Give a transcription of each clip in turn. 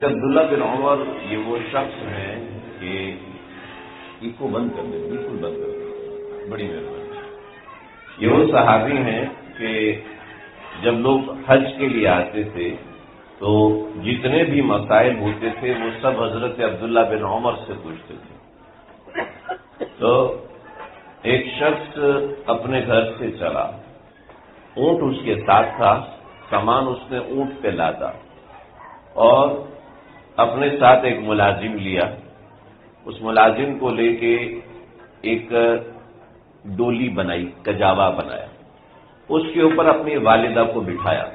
عبداللہ بن عمر یہ وہ شخص ہیں کہ اس کو بند کر دیں، بالکل بند کر دیں، بڑی مہربانی۔ یہ وہ صحابی ہیں کہ جب لوگ حج کے لیے آتے تھے تو جتنے بھی مسائل ہوتے تھے وہ سب حضرت عبداللہ بن عمر سے پوچھتے تھے۔ تو ایک شخص اپنے گھر سے چلا، اونٹ اس کے ساتھ تھا، سامان اس نے اونٹ پہ لادا اور اپنے ساتھ ایک ملازم لیا۔ اس ملازم کو لے کے ایک ڈولی بنائی، کجاوا بنایا، اس کے اوپر اپنی والدہ کو بٹھایا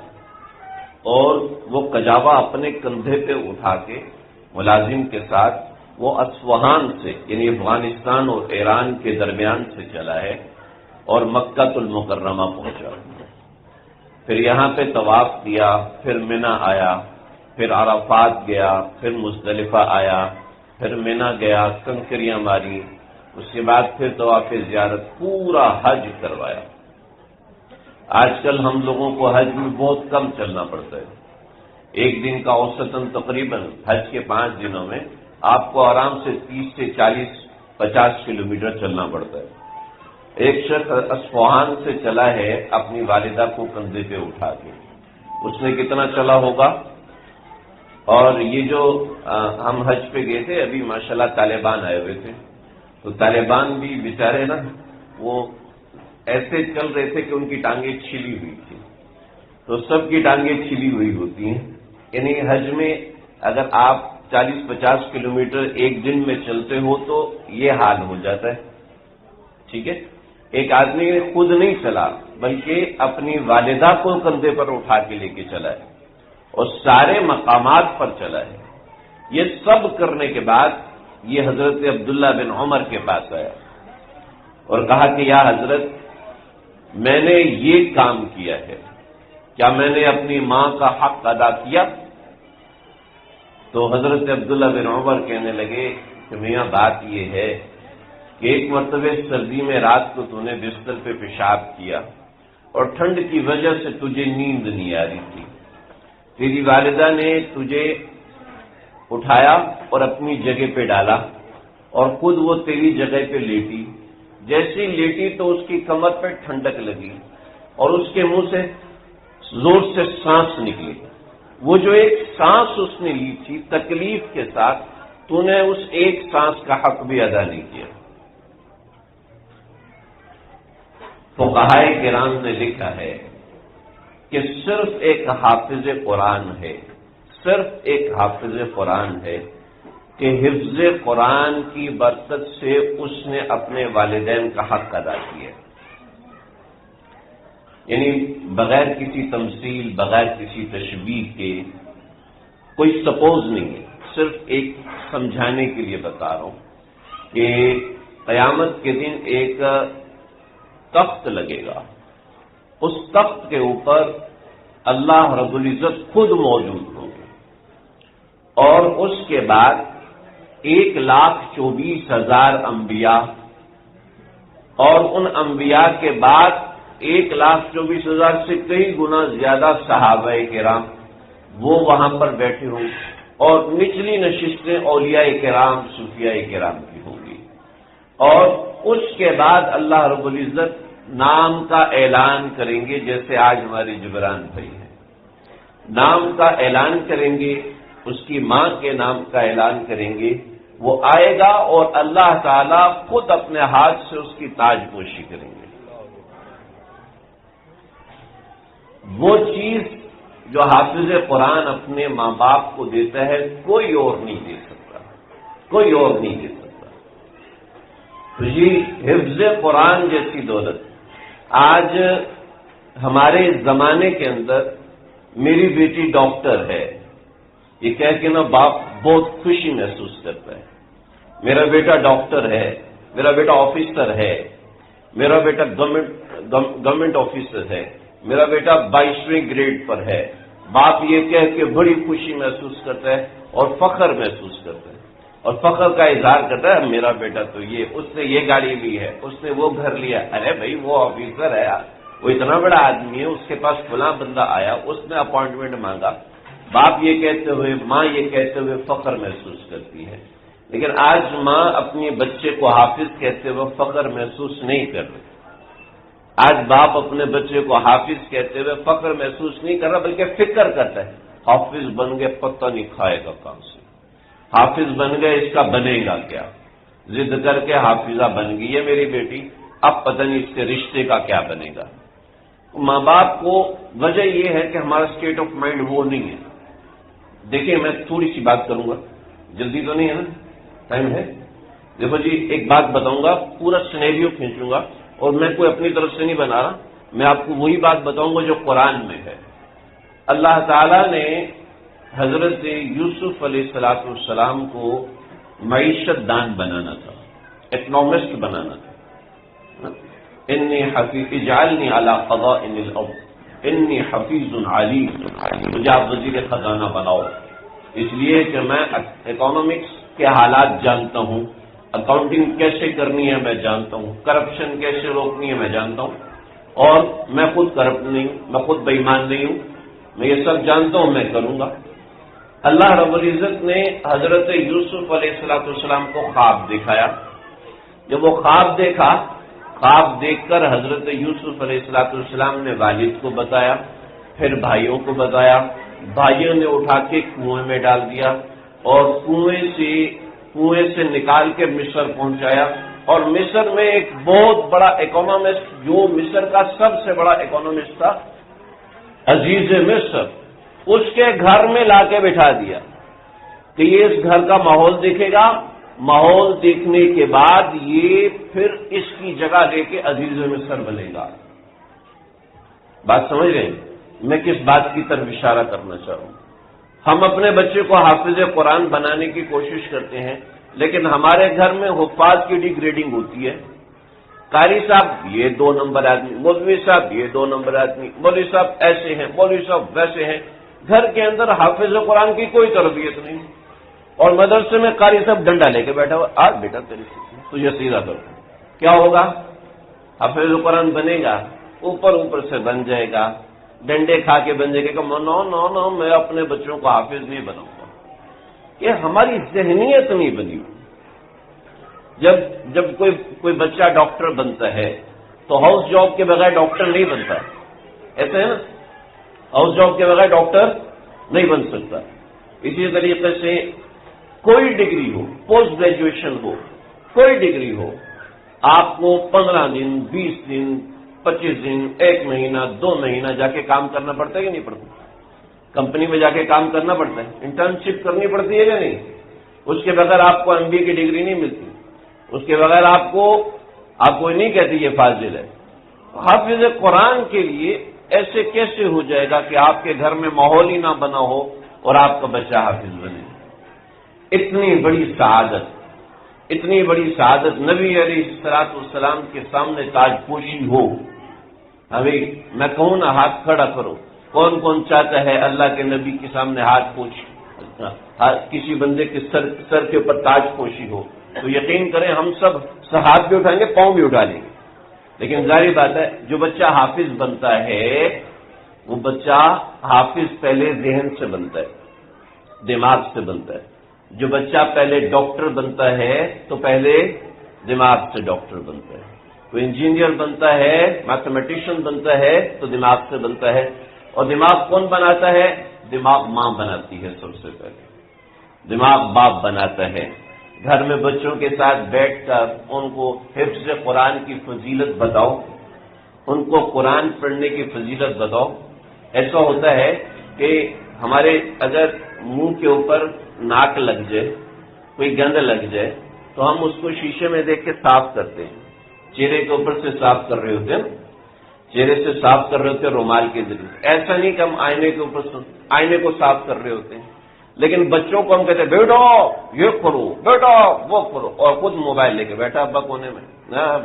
اور وہ کجاوا اپنے کندھے پہ اٹھا کے ملازم کے ساتھ وہ اصفہان سے، یعنی افغانستان اور ایران کے درمیان سے چلا ہے اور مکہ المکرمہ پہنچا۔ پھر یہاں پہ طواف کیا، پھر منی آیا، پھر عرفات گیا، پھر مزدلفہ آیا، پھر منی گیا، کنکریاں ماری، اس کے بعد پھر طواف زیارت، پورا حج کروایا۔ آج کل ہم لوگوں کو حج میں بہت کم چلنا پڑتا ہے۔ ایک دن کا اوسطاً تقریباً حج کے 5 دنوں میں آپ کو آرام سے 30 سے 40-50 کلومیٹر چلنا پڑتا ہے۔ ایک شخص اصفہان سے چلا ہے اپنی والدہ کو کندھے پہ اٹھا کے، اس نے کتنا چلا ہوگا؟ اور یہ جو ہم حج پہ گئے تھے، ابھی ماشاءاللہ طالبان آئے ہوئے تھے، تو طالبان بھی بیچارے نا وہ ایسے چل رہے تھے کہ ان کی ٹانگیں چھلی ہوئی تھی۔ تو سب کی ٹانگیں چھلی ہوئی ہوتی ہیں، یعنی حج میں اگر آپ 40-50 کلومیٹر ایک دن میں چلتے ہو تو یہ حال ہو جاتا ہے، ٹھیک ہے۔ ایک آدمی خود نہیں چلا بلکہ اپنی والدہ کو کندھے پر اٹھا کے لے کے چلا ہے اور سارے مقامات پر چلا ہے۔ یہ سب کرنے کے بعد یہ حضرت عبداللہ بن عمر کے پاس آیا اور کہا کہ یا حضرت، میں نے یہ کام کیا ہے، کیا میں نے اپنی ماں کا حق ادا کیا؟ تو حضرت عبداللہ بن عمر کہنے لگے کہ میاں بات یہ ہے کہ ایک مرتبہ سردی میں رات کو تو نے بستر پہ پیشاب کیا اور ٹھنڈ کی وجہ سے تجھے نیند نہیں آ رہی تھی، تیری والدہ نے تجھے اٹھایا اور اپنی جگہ پہ ڈالا اور خود وہ تیری جگہ پہ لیٹی، جیسی لیٹی تو اس کی کمر پہ ٹھنڈک لگی اور اس کے منہ سے زور سے سانس نکلی۔ وہ جو ایک سانس اس نے لی تھی تکلیف کے ساتھ، تو نے اس ایک سانس کا حق بھی ادا نہیں کیا۔ فقہائے کرام نے لکھا ہے کہ صرف ایک حافظ قرآن ہے، صرف ایک حافظ قرآن ہے کہ حفظ قرآن کی برکت سے اس نے اپنے والدین کا حق ادا کیا، یعنی بغیر کسی تمثیل، بغیر کسی تشبیہ کے، کوئی سپوز نہیں ہے، صرف ایک سمجھانے کے لیے بتا رہا ہوں کہ قیامت کے دن ایک تخت لگے گا، اس تخت کے اوپر اللہ رب العزت خود موجود ہوں گے اور اس کے بعد 1,24,000 انبیاء اور ان انبیاء کے بعد 1,24,000 سے کئی گنا زیادہ صحابہ کرام وہ وہاں پر بیٹھے ہوں اور نچلی نشستیں اولیاء کرام، صوفیاء کرام کی ہوں گی، اور اس کے بعد اللہ رب العزت نام کا اعلان کریں گے، جیسے آج ہمارے جبران بھائی ہیں، نام کا اعلان کریں گے، اس کی ماں کے نام کا اعلان کریں گے، وہ آئے گا اور اللہ تعالی خود اپنے ہاتھ سے اس کی تاج پوشی کریں گے۔ وہ چیز جو حافظ قرآن اپنے ماں باپ کو دیتا ہے کوئی اور نہیں دے سکتا، کوئی اور نہیں دے سکتا۔ تو یہ حفظ قرآن جیسی دولت آج ہمارے زمانے کے اندر، میری بیٹی ڈاکٹر ہے، یہ کہہ کے نا باپ بہت خوشی محسوس کرتا ہے، میرا بیٹا ڈاکٹر ہے، میرا بیٹا آفیسر ہے، میرا بیٹا گورنمنٹ آفیسر ہے، میرا بیٹا 22ویں گریڈ پر ہے، باپ یہ کہہ کے بڑی خوشی محسوس کرتا ہے اور فخر محسوس کرتا ہے اور فخر کا اظہار کرتا ہے، میرا بیٹا تو یہ، اس نے یہ گاڑی لی ہے، اس نے وہ گھر لیا۔ ارے بھائی وہ آفیسر ہے، وہ اتنا بڑا آدمی ہے، اس کے پاس فلاں بندہ آیا، اس نے اپوائنٹمنٹ مانگا، باپ یہ کہتے ہوئے، ماں یہ کہتے ہوئے فخر محسوس کرتی ہے، لیکن آج ماں اپنے بچے کو حافظ کہتے ہوئے فخر محسوس نہیں کر رہی۔ آج باپ اپنے بچے کو حافظ کہتے ہوئے فخر محسوس نہیں کر رہا، بلکہ فکر کرتا ہے حافظ بن گئے پتہ نہیں کھائے گا کہاں سے، حافظ بن گئے اس کا بنے گا کیا، ضد کر کے حافظہ بن گئی ہے میری بیٹی، اب پتہ نہیں اس کے رشتے کا کیا بنے گا۔ ماں باپ کو وجہ یہ ہے کہ ہمارا اسٹیٹ آف مائنڈ وہ نہیں ہے۔ دیکھیں میں تھوڑی سی بات کروں گا، جلدی تو نہیں ہے نا، ٹائم ہے۔ دیکھو جی ایک بات بتاؤں گا، پورا سینیریو کھینچوں گا، اور میں کوئی اپنی طرف سے نہیں بنا رہا، میں آپ کو وہی بات بتاؤں گا جو قرآن میں ہے۔ اللہ تعالیٰ نے حضرت یوسف علیہ السلام کو معیشت دان بنانا تھا، اکنامسٹ بنانا تھا۔ انی حفیظ اجعلنی علی خزائن الارض انی حفیظ علیم، مجھے آپ وزیر خزانہ بناؤ، اس لیے کہ میں اکنامکس کے حالات جانتا ہوں، اکاؤنٹنگ کیسے کرنی ہے میں جانتا ہوں، کرپشن کیسے روکنی ہے میں جانتا ہوں، اور میں خود کرپٹ نہیں ہوں، میں خود بے ایمان نہیں ہوں، میں یہ سب جانتا ہوں، میں کروں گا۔ اللہ رب العزت نے حضرت یوسف علیہ السلام کو خواب دکھایا۔ جب وہ خواب دیکھا، خواب دیکھ کر حضرت یوسف علیہ السلام نے والد کو بتایا، پھر بھائیوں کو بتایا، بھائیوں نے اٹھا کے کنویں میں ڈال دیا، اور کنویں سے نکال کے مصر پہنچایا، اور مصر میں ایک بہت بڑا اکانومسٹ، جو مصر کا سب سے بڑا اکانومسٹ تھا، عزیز مصر، اس کے گھر میں لا کے بٹھا دیا کہ یہ اس گھر کا ماحول دیکھے گا، ماحول دیکھنے کے بعد یہ پھر اس کی جگہ لے کے عزیز مصر بنے گا۔ بات سمجھ رہے ہیں میں کس بات کی طرف اشارہ کرنا چاہ رہا ہوں؟ ہم اپنے بچے کو حافظ قرآن بنانے کی کوشش کرتے ہیں، لیکن ہمارے گھر میں حفاظ کی ڈی گریڈنگ ہوتی ہے۔ قاری صاحب یہ 2 نمبر آدمی، مولوی صاحب یہ 2 نمبر آدمی، مولوی صاحب ایسے ہیں، مولوی صاحب ویسے ہیں۔ گھر کے اندر حافظ قرآن کی کوئی تربیت نہیں، اور مدرسے میں قاری صاحب ڈنڈا لے کے بیٹھا ہوا، آج بیٹا تو یہ سیدھا کرو، کیا ہوگا؟ حافظ قرآن بنے گا، اوپر سے بن جائے گا، ڈنڈے کھا کے بن جائے گا کہ نو میں اپنے بچوں کو حافظ نہیں بناؤں گا۔ یہ ہماری ذہنیت نہیں بنی۔ جب کوئی بچہ ڈاکٹر بنتا ہے تو ہاؤس جاب کے بغیر ڈاکٹر نہیں بنتا، ایسا ہے نا، ہاؤس جاب کے بغیر ڈاکٹر نہیں بن سکتا۔ اسی طریقے سے کوئی ڈگری ہو، پوسٹ گریجویشن ہو، کوئی ڈگری ہو، آپ کو 15 دن 20 دن 25 دن 1 مہینہ 2 مہینہ جا کے کام کرنا پڑتا ہے کہ نہیں پڑتا؟ کمپنی میں جا کے کام کرنا پڑتا ہے، انٹرنشپ کرنی پڑتی ہے یا نہیں؟ اس کے بغیر آپ کو MBA کی ڈگری نہیں ملتی، اس کے بغیر آپ کوئی نہیں کہتی یہ فاضل ہے۔ حافظ قرآن کے لیے ایسے کیسے ہو جائے گا کہ آپ کے گھر میں ماحول ہی نہ بنا ہو اور آپ کا بچہ حافظ بنے؟ اتنی بڑی سعادت نبی علیہ السلام کے سامنے تاج پوشی ہو۔ ابھی میں کہوں نا ہاتھ کھڑا کرو، کون کون چاہتا ہے اللہ کے نبی کے سامنے ہاتھ پوشی، کسی بندے کے سر کے اوپر تاج پوشی ہو؟ تو یقین کریں ہم سب ہاتھ بھی اٹھائیں گے، پاؤں بھی اٹھا لیں گے۔ لیکن ظاہر بات ہے جو بچہ حافظ بنتا ہے وہ بچہ حافظ پہلے ذہن سے بنتا ہے، دماغ سے بنتا ہے۔ جو بچہ پہلے ڈاکٹر بنتا ہے تو پہلے دماغ سے ڈاکٹر بنتا ہے۔ کوئی انجینئر بنتا ہے، میتھمیٹیشین بنتا ہے تو دماغ سے بنتا ہے۔ اور دماغ کون بناتا ہے؟ دماغ ماں بناتی ہے سب سے پہلے، دماغ باپ بناتا ہے۔ گھر میں بچوں کے ساتھ بیٹھ کر ان کو حفظ قرآن کی فضیلت بتاؤ، ان کو قرآن پڑھنے کی فضیلت بتاؤ۔ ایسا ہوتا ہے کہ ہمارے اگر منہ کے اوپر ناک لگ جائے، کوئی گند لگ جائے تو ہم اس کو شیشے میں دیکھ کے صاف کرتے ہیں، چہرے کے اوپر سے صاف کر رہے ہوتے ہیں، چہرے سے صاف کر رہے ہوتے ہیں رومال کے ذریعے۔ ایسا نہیں کہ ہم آئینے کو صاف کر رہے ہوتے ہیں، لیکن بچوں کو ہم کہتے ہیں بیٹا یہ کرو، بیٹا وہ کرو، اور خود موبائل لے کے بیٹھا ابا کونے میں،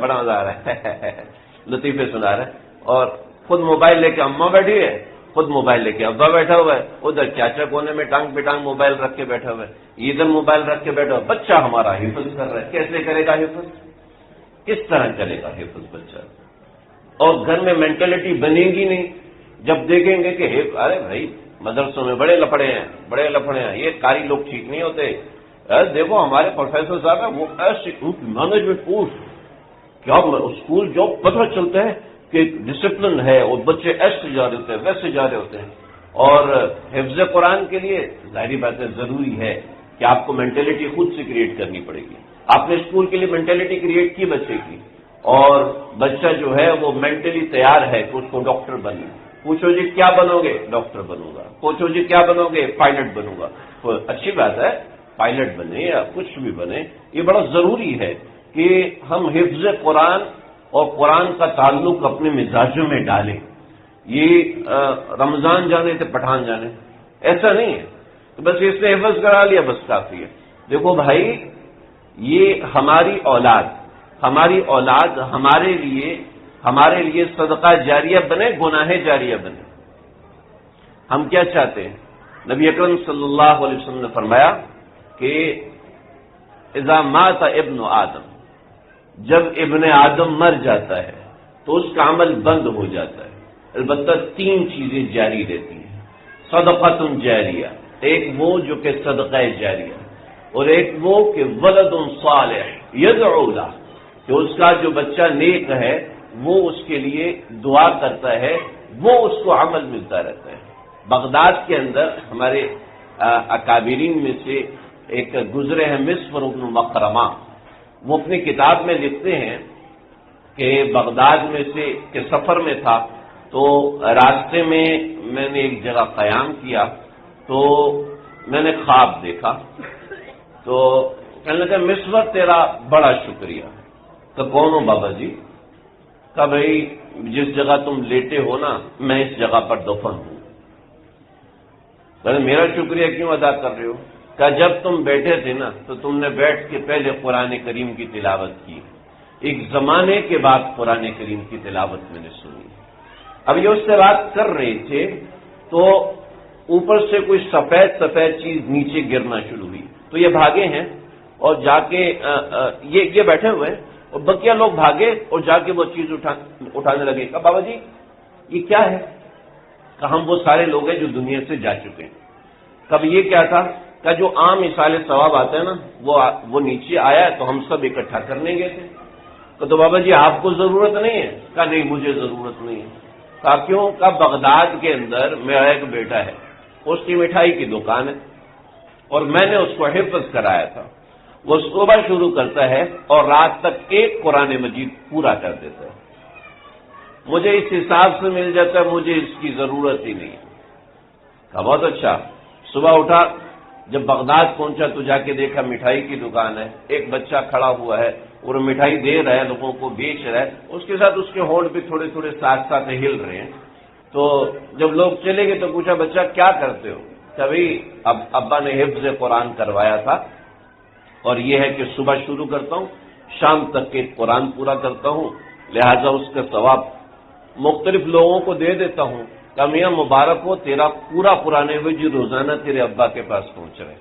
بڑا مزہ آ رہا ہے لطیفے سنا رہا ہے، اور خود موبائل لے کے اماں بیٹھی ہے، خود موبائل لے کے ابا بیٹھا ہوا ہے، ادھر چاچا کونے میں ٹانگ پہ ٹانگ موبائل رکھ کے بیٹھا ہوا ہے، ادھر موبائل رکھ کے بیٹھا ہوا۔ بچہ ہمارا حفظ کر رہا ہے، کیسے کرے گا حفظ؟ کس طرح کرے گا حفظ بچہ؟ اور گھر میں مینٹلٹی بنے گی نہیں۔ جب دیکھیں گے کہ ارے بھائی مدرسوں میں بڑے لفڑے ہیں، یہ قاری لوگ ٹھیک نہیں ہوتے، دیکھو ہمارے پروفیسر صاحب ہیں وہ ایسے مینجمنٹ پوچھ کیا اسکول جو پتہ چلتا ہے کہ ڈسپلن ہے اور بچے ایسے جا رہے ہوتے ہیں ویسے جا رہے ہوتے ہیں. اور حفظ قرآن کے لیے ظاہری بات ہے ضروری ہے کہ آپ کو مینٹلٹی خود سے کریٹ کرنی پڑے گی. آپ نے اسکول کے لیے مینٹلٹی کریٹ کی بچے کی، اور بچہ جو ہے وہ مینٹلی تیار ہے کہ اس کو ڈاکٹر بننا. پوچھو جی کیا بنو گے؟ ڈاکٹر بنوں گا. پوچھو جی کیا بنو گے؟ پائلٹ بنوں گا. تو اچھی بات ہے، پائلٹ بنے یا کچھ بھی بنے، یہ بڑا ضروری ہے کہ ہم حفظ قرآن اور قرآن کا تعلق اپنے مزاجوں میں ڈالیں. یہ رمضان جانے سے پٹھان جانے ایسا نہیں ہے کہ بس اس نے حفظ کرا لیا بس کافی ہے. دیکھو بھائی، یہ ہماری اولاد ہمارے لیے صدقہ جاریہ بنے، گناہ جاریہ بنے. ہم کیا چاہتے ہیں؟ نبی اکرم صلی اللہ علیہ وسلم نے فرمایا کہ اذا مات ابن آدم، جب ابن آدم مر جاتا ہے تو اس کا عمل بند ہو جاتا ہے، البتہ 3 چیزیں جاری رہتی ہیں. صدقۃ جاریہ، ایک وہ جو کہ صدقہ جاریہ، اور ایک وہ کہ ولد صالح یدعو لہ، کہ اس کا جو بچہ نیک ہے وہ اس کے لیے دعا کرتا ہے، وہ اس کو عمل ملتا رہتا ہے. بغداد کے اندر ہمارے اکابرین میں سے ایک گزرے ہیں مسفر بن مخرمہ، وہ اپنی کتاب میں لکھتے ہیں کہ بغداد میں سے کہ سفر میں تھا تو راستے میں میں نے ایک جگہ قیام کیا تو میں نے خواب دیکھا. تو کہنے لگا مسفر تیرا بڑا شکریہ. تو کون ہوں بابا جی؟ کہ بھائی جس جگہ تم لیٹے ہو نا میں اس جگہ پر دفن ہوں. میرا شکریہ کیوں ادا کر رہے ہو؟ کہ جب تم بیٹھے تھے نا تو تم نے بیٹھ کے پہلے قرآن کریم کی تلاوت کی، ایک زمانے کے بعد قرآن کریم کی تلاوت میں نے سنی. اب یہ اس سے بات کر رہے تھے تو اوپر سے کوئی سفید چیز نیچے گرنا شروع ہوئی تو یہ بھاگے ہیں اور جا کے یہ بیٹھے ہوئے ہیں اور بقیہ لوگ بھاگے اور جا کے وہ چیز اٹھانے لگے. کہا بابا جی یہ کیا ہے؟ کہ ہم وہ سارے لوگ ہیں جو دنیا سے جا چکے ہیں. کب یہ کیا تھا؟ کہ جو عام مثال ثواب آتا ہے نا وہ نیچے آیا تو ہم سب اکٹھا کرنے گئے تھے. کہ تو بابا جی آپ کو ضرورت نہیں ہے؟ کہ نہیں مجھے ضرورت نہیں ہے. کہا کیوں؟ کہ بغداد کے اندر میرا ایک بیٹا ہے، اس کی مٹھائی کی دکان ہے اور میں نے اس کو حفظ کرایا تھا. وہ صبح شروع کرتا ہے اور رات تک ایک قرآن مجید پورا کر دیتا ہے. مجھے اس حساب سے مل جاتا ہے، مجھے اس کی ضرورت ہی نہیں. کہا بہت اچھا. صبح اٹھا، جب بغداد پہنچا تو جا کے دیکھا مٹھائی کی دکان ہے، ایک بچہ کھڑا ہوا ہے اور مٹھائی دے رہا ہے، لوگوں کو بیچ رہا ہے، اس کے ساتھ اس کے ہونٹ بھی تھوڑے تھوڑے ساتھ ہل رہے ہیں. تو جب لوگ چلے گئے تو پوچھا بچہ کیا کرتے ہو؟ کبھی ابا نے حفظ قرآن کروایا تھا اور یہ ہے کہ صبح شروع کرتا ہوں شام تک کے قرآن پورا کرتا ہوں، لہذا اس کا ثواب مختلف لوگوں کو دے دیتا ہوں. کہ میاں مبارک ہو، تیرا پورا پرانے ہوئے جو روزانہ تیرے ابا کے پاس پہنچ رہے.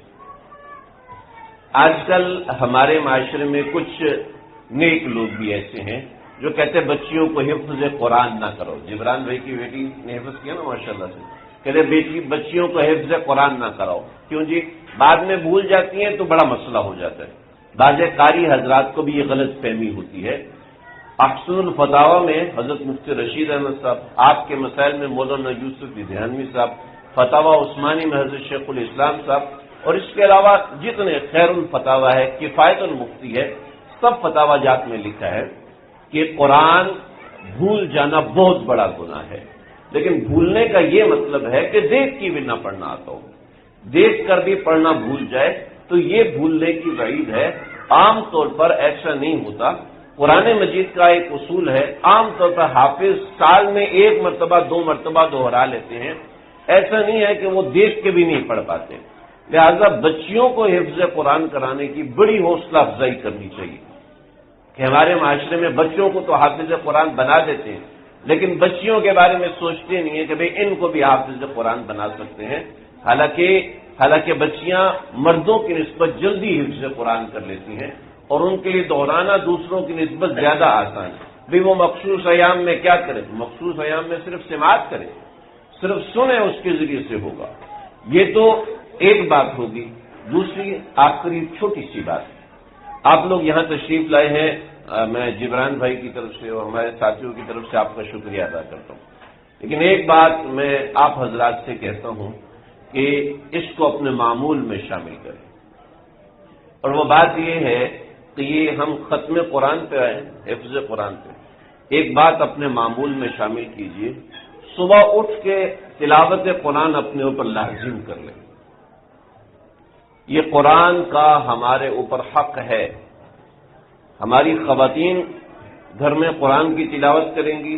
آج کل ہمارے معاشرے میں کچھ نیک لوگ بھی ایسے ہیں جو کہتے ہیں بچیوں کو حفظ قرآن نہ کرو. جبران بھائی کی بیٹی نے حفظ کیا نا ماشاءاللہ سے، کہتے بچیوں کو حفظ قرآن نہ کراؤ. کیوں جی؟ بعد میں بھول جاتی ہیں تو بڑا مسئلہ ہو جاتا ہے. بعض قاری حضرات کو بھی یہ غلط فہمی ہوتی ہے. احسن الفتاوی میں حضرت مفتی رشید احمد صاحب، آپ کے مسائل میں مولانا یوسف دھیانوی صاحب، فتاوی عثمانی میں حضرت شیخ الاسلام صاحب، اور اس کے علاوہ جتنے خیر الفتاوی ہے، کفایت المفتی ہے، سب فتاوی جات میں لکھا ہے کہ قرآن بھول جانا بہت بڑا گناہ ہے. لیکن بھولنے کا یہ مطلب ہے کہ دیکھ کے بھی نہ پڑھنا آتا ہو، دیکھ کر بھی پڑھنا بھول جائے تو یہ بھولنے کی وعید ہے. عام طور پر ایسا نہیں ہوتا. قرآن مجید کا ایک اصول ہے، عام طور پر حافظ سال میں 1 مرتبہ 2 مرتبہ دوہرا لیتے ہیں. ایسا نہیں ہے کہ وہ دیکھ کے بھی نہیں پڑھ پاتے. لہذا بچیوں کو حفظ قرآن کرانے کی بڑی حوصلہ افزائی کرنی چاہیے کہ ہمارے معاشرے میں بچوں کو تو حافظ قرآن بنا دیتے ہیں لیکن بچیوں کے بارے میں سوچتے نہیں ہیں کہ بھئی ان کو بھی حافظ قرآن بنا سکتے ہیں. حالانکہ بچیاں مردوں کی نسبت جلدی حفظ قرآن کر لیتی ہیں اور ان کے لیے دہرانا دوسروں کی نسبت زیادہ آسان ہے. بھئی وہ مخصوص ایام میں کیا کرے؟ مخصوص ایام میں صرف سماعت کرے. صرف سنیں اس کے ذریعے سے ہوگا. یہ تو ایک بات ہوگی. دوسری آخری چھوٹی سی بات، آپ لوگ یہاں تشریف لائے ہیں، میں جبران بھائی کی طرف سے اور ہمارے ساتھیوں کی طرف سے آپ کا شکریہ ادا کرتا ہوں. لیکن ایک بات میں آپ حضرات سے کہتا ہوں کہ اس کو اپنے معمول میں شامل کریں، اور وہ بات یہ ہے کہ یہ ہم ختم قرآن پہ آئے، حفظ قرآن پہ. ایک بات اپنے معمول میں شامل کیجئے، صبح اٹھ کے تلاوت قرآن اپنے اوپر لازم کر لیں. یہ قرآن کا ہمارے اوپر حق ہے. ہماری خواتین گھر میں قرآن کی تلاوت کریں گی،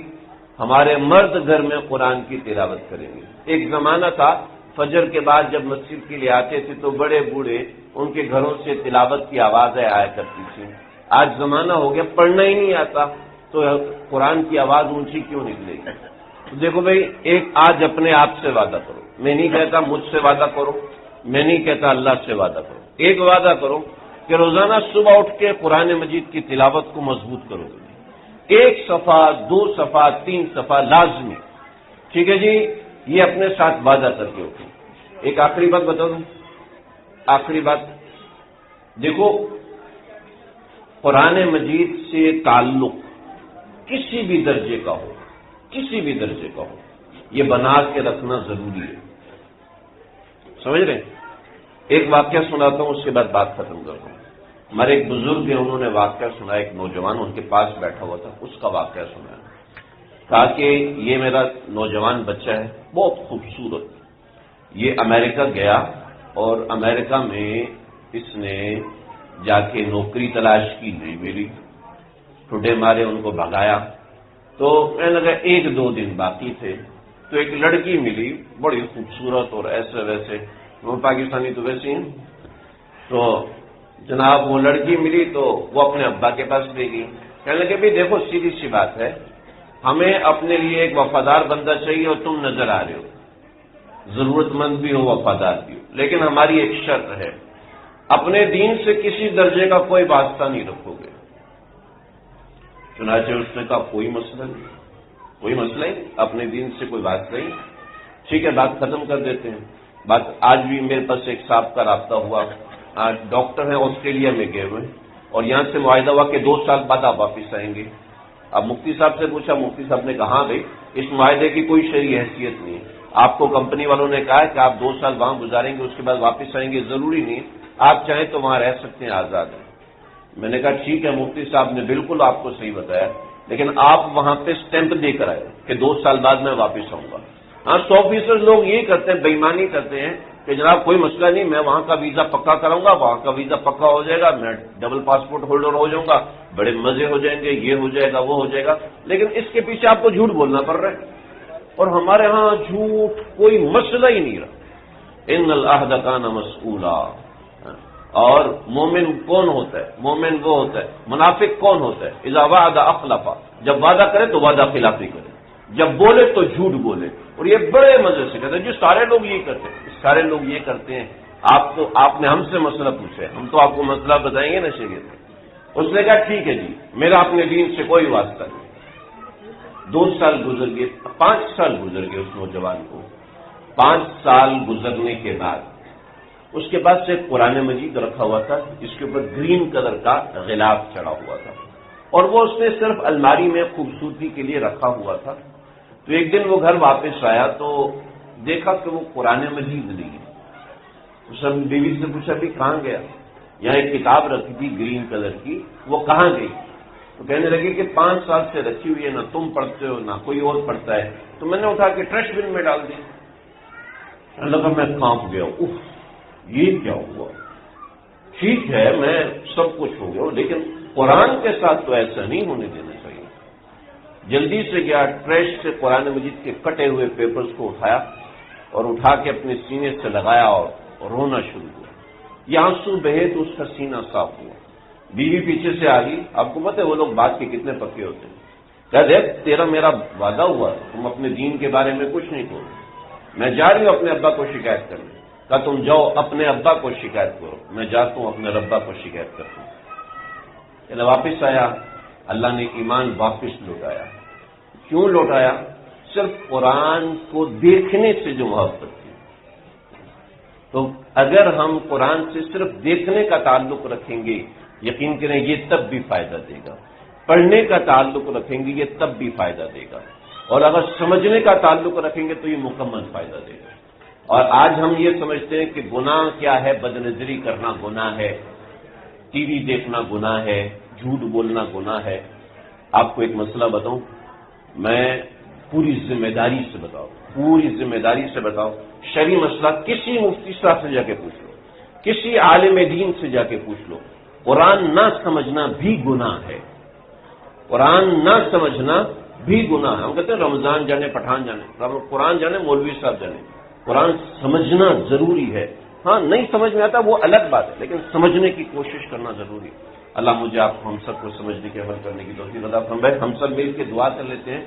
ہمارے مرد گھر میں قرآن کی تلاوت کریں گے. ایک زمانہ تھا فجر کے بعد جب مسجد کے لیے آتے تھے تو بڑے بوڑھے ان کے گھروں سے تلاوت کی آوازیں آیا کرتی تھیں. آج زمانہ ہو گیا پڑھنا ہی نہیں آتا تو قرآن کی آواز اونچی کیوں نکلے گی؟ تو دیکھو بھائی، ایک آج اپنے آپ سے وعدہ کرو. میں نہیں کہتا مجھ سے وعدہ کرو، میں نہیں کہتا اللہ سے وعدہ کرو. ایک وعدہ کرو کہ روزانہ صبح اٹھ کے قرآن مجید کی تلاوت کو مضبوط کرو گے. 1 صفحہ 2 صفحہ 3 صفحہ لازمی. ٹھیک ہے جی؟ یہ اپنے ساتھ وعدہ کر کے اٹھو. ایک آخری بات بتا دوں، آخری بات، دیکھو قرآن مجید سے تعلق کسی بھی درجے کا ہو، کسی بھی درجے کا ہو، یہ بنا کے رکھنا ضروری ہے. سمجھ رہے ہیں؟ ایک واقعہ سناتا ہوں، اس کے بعد بات ختم کرتا ہوں. ہمارے ایک بزرگ ہیں، انہوں نے واقعہ سنا. ایک نوجوان ان کے پاس بیٹھا ہوا تھا، اس کا واقعہ سنا. کہا کہ یہ میرا نوجوان بچہ ہے، بہت خوبصورت. یہ امریکہ گیا اور امریکہ میں اس نے جا کے نوکری تلاش کی، نہیں ملی. ٹھڈے مارے ان کو بھگایا. تو کہنے لگا 1-2 دن باقی تھے تو ایک لڑکی ملی، بڑی خوبصورت اور ایسے ویسے، وہ پاکستانی تو ویسے ہیں. تو جناب وہ لڑکی ملی تو وہ اپنے ابا کے پاس لے گئی. کہنے لگے بھائی دیکھو سیدھی سی بات ہے، ہمیں اپنے لیے ایک وفادار بندہ چاہیے اور تم نظر آ رہے ہو، ضرورت مند بھی ہو وفادار بھی ہو، لیکن ہماری ایک شرط ہے، اپنے دین سے کسی درجے کا کوئی واسطہ نہیں رکھو گے. چنانچہ اس نے کہا کوئی مسئلہ نہیں، کوئی مسئلہ ہی، اپنے دین سے کوئی واسطہ ہی. ٹھیک ہے، بات ختم کر دیتے ہیں. بات آج بھی میرے پاس ایک صاحب کا رابطہ ہوا، ڈاکٹر ہیں، آسٹریلیا میں گئے ہوئے، اور یہاں سے معاہدہ ہوا کہ 2 سال بعد آپ واپس آئیں گے. اب مفتی صاحب سے پوچھا، مفتی صاحب نے کہا بھائی اس معاہدے کی کوئی شرعی حیثیت نہیں ہے، آپ کو کمپنی والوں نے کہا ہے کہ آپ 2 سال وہاں گزاریں گے، اس کے بعد واپس آئیں گے، ضروری نہیں، آپ چاہیں تو وہاں رہ سکتے ہیں، آزاد ہیں. میں نے کہا ٹھیک ہے، مفتی صاحب نے بالکل آپ کو صحیح بتایا، لیکن آپ وہاں پہ اسٹیمپ دے کر آئے کہ 2 سال بعد میں واپس آؤں گا. ہاں 100% لوگ یہی کرتے ہیں، بےایمانی کرتے ہیں کہ جناب کوئی مسئلہ نہیں، میں وہاں کا ویزا پکا کراؤں گا، وہاں کا ویزا پکا ہو جائے گا، میں ڈبل پاسپورٹ ہولڈر ہو جاؤں گا، بڑے مزے ہو جائیں گے، یہ ہو جائے گا وہ ہو جائے گا. لیکن اس کے پیچھے آپ کو جھوٹ بولنا پڑ رہا ہے، اور ہمارے ہاں جھوٹ کوئی مسئلہ ہی نہیں رہا. ان العہد کان مسئولا. اور مومن کون ہوتا ہے؟ مومن وہ ہوتا ہے. منافق کون ہوتا ہے؟ اذا وعد اخلف، جب وعدہ کرے تو وعدہ خلافی کرے، جب بولے تو جھوٹ بولے. اور یہ بڑے مزے سے کہتے ہیں جو سارے لوگ یہ کرتے ہیں، سارے لوگ یہ کرتے ہیں. آپ نے ہم سے مسئلہ پوچھا، ہم تو آپ کو مسئلہ بتائیں گے نا شریعت. اس نے کہا ٹھیک ہے جی، میرا اپنے دین سے کوئی واسطہ نہیں. 2 سال گزر گئے، 5 سال گزر گئے اس نوجوان کو. 5 سال گزرنے کے بعد اس کے پاس سے قرآن مجید رکھا ہوا تھا، اس کے اوپر گرین کلر کا غلاف چڑھا ہوا تھا، اور وہ اس نے صرف الماری میں خوبصورتی کے لیے رکھا ہوا تھا. تو ایک دن وہ گھر واپس آیا تو دیکھا کہ وہ قرآن مجید نہیں ہے. اس نے بیوی سے پوچھا بھی کہاں گیا؟ یہاں ایک کتاب رکھی تھی گرین کلر کی، وہ کہاں گئی؟ تو کہنے لگے کہ 5 سال سے رکھی ہوئی ہے، نہ تم پڑھتے ہو نہ کوئی اور پڑھتا ہے. تو میں نے اٹھا کے ٹرش بن میں ڈال دی. لگا میں کانپ گیا، اف یہ کیا ہوا؟ ٹھیک ہے میں سب کچھ ہو گیا، لیکن قرآن کے ساتھ تو ایسا نہیں ہونے دینا چاہیے. جلدی سے گیا، ٹریش سے قرآن مجید کے کٹے ہوئے پیپرز کو اٹھایا اور اٹھا کے اپنے سینے سے لگایا اور رونا شروع ہوا. یہ آنسو بہے تو اس کا سینہ صاف ہوا. بیوی پیچھے سے آ گئی. آپ کو پتہ ہے وہ لوگ بات کے کتنے پکے ہوتے ہیں. کہا دیکھ تیرا میرا وعدہ ہوا، تم اپنے دین کے بارے میں کچھ نہیں کرو. میں جا رہی ہوں اپنے ابا کو شکایت کرنے. کہا تم جاؤ اپنے ابا کو شکایت کرو، میں جاتا ہوں اپنے ربا کو شکایت کرتا ہوں. واپس آیا، اللہ نے ایمان واپس لوٹایا. کیوں لوٹایا؟ صرف قرآن کو دیکھنے سے جو محبت تھی، تو اگر ہم قرآن سے صرف دیکھنے کا تعلق رکھیں گے، یقین کریں یہ تب بھی فائدہ دے گا، پڑھنے کا تعلق رکھیں گے یہ تب بھی فائدہ دے گا، اور اگر سمجھنے کا تعلق رکھیں گے تو یہ مکمل فائدہ دے گا۔ اور آج ہم یہ سمجھتے ہیں کہ گناہ کیا ہے، بد نظری کرنا گناہ ہے، ٹی وی دیکھنا گناہ ہے، جھوٹ بولنا گناہ ہے۔ آپ کو ایک مسئلہ بتاؤں، میں پوری ذمہ داری سے بتاؤں، شرعی مسئلہ کسی مفتی صاحب سے جا کے پوچھ لو، کسی عالم دین سے جا کے پوچھ لو، قرآن نہ سمجھنا بھی گناہ ہے، قرآن نہ سمجھنا بھی گناہ ہے۔ ہم کہتے ہیں رمضان جانے، پٹھان جانے، قرآن جانے، مولوی صاحب جانے، قرآن سمجھنا ضروری ہے۔ ہاں نہیں سمجھ میں آتا وہ الگ بات ہے، لیکن سمجھنے کی کوشش کرنا ضروری ہے۔ اللہ مجھے آپ ہم سب کو سمجھنے کے عمل کرنے کی توفیق عطا فرمائے۔ ہم سب مل کے دعا کر لیتے ہیں،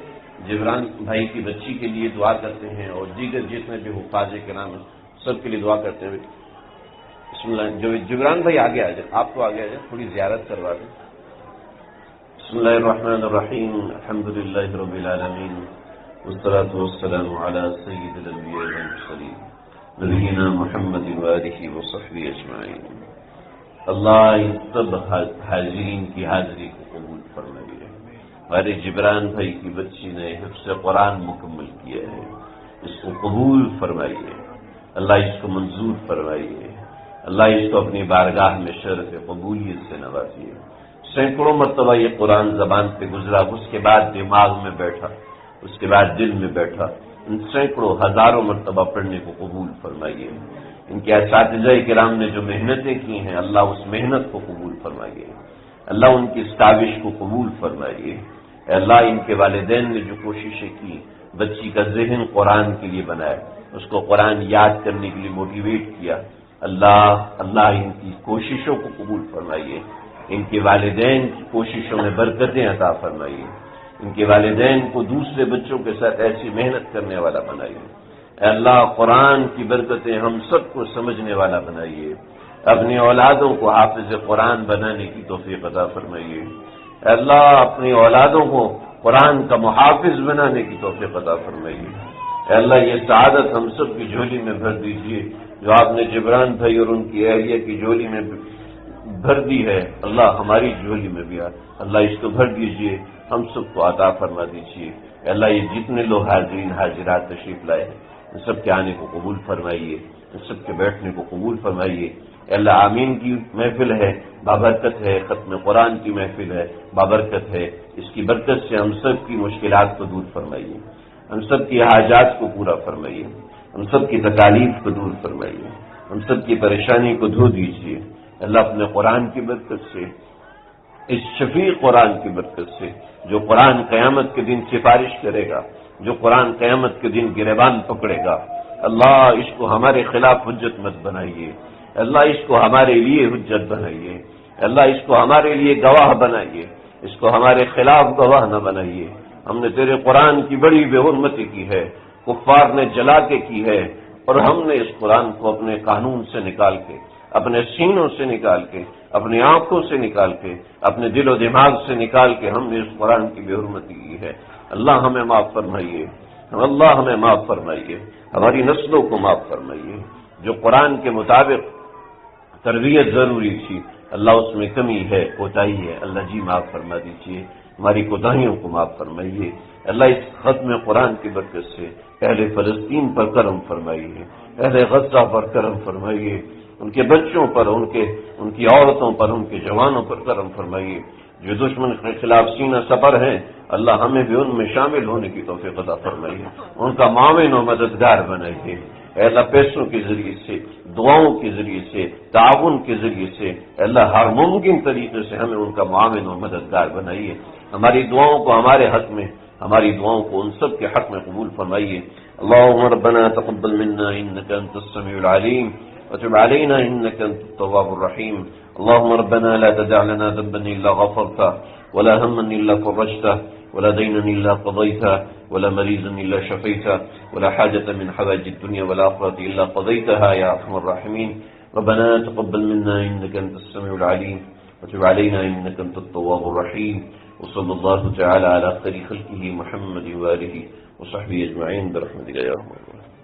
جبران بھائی کی بچی کے لیے دعا کرتے ہیں، اور دیگر جتنے بھی حفاظ کرام ہیں سب کے لیے دعا کرتے ہیں۔ بسم اللہ، جو جبران بھائی آگے آ جائیں، آپ کو آگے آ جائیں، تھوڑی زیارت کروا دیں۔ بسم اللہ الرحمن الرحیم، الحمد للہ رب العالمین، والصلاة والسلام علی سید الانبیاء والمرسلین، نبینا محمد وآلہ وصحبہ اجمعین۔ اللہ ان سب حاضرین کی حاضری کو قبول فرمائیے۔ ہمارے جبران بھائی کی بچی نے حفظ قرآن مکمل کیا ہے، اس کو قبول فرمائیے، اللہ اس کو منظور فرمائیے، اللہ اس کو اپنی بارگاہ میں شرف قبولیت سے نوازیے۔ سینکڑوں مرتبہ یہ قرآن زبان پہ گزرا، اس کے بعد دماغ میں بیٹھا، اس کے بعد دل میں بیٹھا، ان سینکڑوں ہزاروں مرتبہ پڑھنے کو قبول فرمائیے۔ ان کے اساتذہ کرام نے جو محنتیں کی ہیں، اللہ اس محنت کو قبول فرمائیے، اللہ ان کی استابش کو قبول فرمائیے۔ اے اللہ ان کے والدین نے جو کوششیں کی، بچی کا ذہن قرآن کے لیے بنایا، اس کو قرآن یاد کرنے کے لیے موٹیویٹ کیا، اللہ ان کی کوششوں کو قبول فرمائیے، ان کے والدین کی کوششوں میں برکتیں عطا فرمائیے، ان کے والدین کو دوسرے بچوں کے ساتھ ایسی محنت کرنے والا بنائیے۔ اے اللہ قرآن کی برکتیں ہم سب کو سمجھنے والا بنائیے، اپنی اولادوں کو حافظ قرآن بنانے کی توفیق عطا فرمائیے۔ اے اللہ اپنی اولادوں کو قرآن کا محافظ بنانے کی توفیق عطا فرمائیے۔ اے اللہ یہ سعادت ہم سب کی جھولی میں بھر دیجیے جو آپ نے جبران بھائی اور ان کی اہلیہ کی جھولی میں بھر دی ہے، اللہ ہماری جھولی میں بھی اللہ اس کو بھر دیجیے، ہم سب کو عطا فرما دیجیے۔ اے اللہ یہ جتنے لوگ حاضرین حاضرات تشریف لائے ہیں ان سب کے آنے کو قبول فرمائیے، ان سب کے بیٹھنے کو قبول فرمائیے۔ اے اللہ آمین کی محفل ہے، بابرکت ہے، ختم قرآن کی محفل ہے، بابرکت ہے، اس کی برکت سے ہم سب کی مشکلات کو دور فرمائیے، ہم سب کی حاجات کو پورا فرمائیے، ہم سب کی تکالیف کو دور فرمائیے، ہم سب کی پریشانی کو دھو دیجیے۔ اللہ اپنے قرآن کی برکت سے، اس شفیع قرآن کی برکت سے، جو قرآن قیامت کے دن سفارش کرے گا، جو قرآن قیامت کے دن گریبان پکڑے گا، اللہ اس کو ہمارے خلاف حجت مت بنائیے، اللہ اس کو ہمارے لیے حجت بنائیے، اللہ اس کو ہمارے لیے گواہ بنائیے، اس کو ہمارے خلاف گواہ نہ بنائیے۔ ہم نے تیرے قرآن کی بڑی بے حرمتی کی ہے، کفار نے جلا کے کی ہے، اور ہم نے اس قرآن کو اپنے قانون سے نکال کے، اپنے سینوں سے نکال کے، اپنی آنکھوں سے نکال کے، اپنے دل و دماغ سے نکال کے ہم نے اس قرآن کی بے حرمتی کی ہے۔ اللہ ہمیں معاف فرمائیے، اللہ ہمیں معاف فرمائیے، ہماری نسلوں کو معاف فرمائیے۔ جو قرآن کے مطابق تربیت ضروری تھی، اللہ اس میں کمی ہے، کوتاہی ہے، اللہ جی معاف فرما دیجیے، ہماری کوتاہیوں کو معاف فرمائیے۔ اللہ اس ختم قرآن کی برکت سے اہل فلسطین پر کرم فرمائیے، اہل غزہ پر کرم فرمائیے، ان کے بچوں پر، ان کی عورتوں پر، ان کے جوانوں پر کرم فرمائیے۔ جو دشمن کے خلاف سینہ سپر ہیں، اللہ ہمیں بھی ان میں شامل ہونے کی توفیق عطا فرمائیے، ان کا معاون و مددگار بنائیے۔ اے اللہ پیسوں کے ذریعے سے، دعاؤں کے ذریعے سے، تعاون کے ذریعے سے، اے اللہ ہر ممکن طریقے سے ہمیں ان کا معاون و مددگار بنائیے۔ ہماری دعاؤں کو ہمارے حق میں، ہماری دعاؤں کو ان سب کے حق میں قبول فرمائیے۔ اللهم ربنا تقبل منا انك انت السميع العليم وتب علينا انك انت التواب الرحيم۔ اللهم ربنا لا تدع لنا ذنبا الا غفرته، ولا هما الا فرجته، ولا دينا الا قضيته، ولا مريضا الا شفيته، ولا حاجة من حوائج الدنيا والآخرة الا قضيتها يا ارحم الراحمين۔ ربنا تقبل منا انك انت السميع العليم وتب علينا انك انت التواب الرحيم۔ وصلى الله تعالى على خير خلقه محمد وآله وصحبه اجمعین برحمتک یا ارحم الراحمین.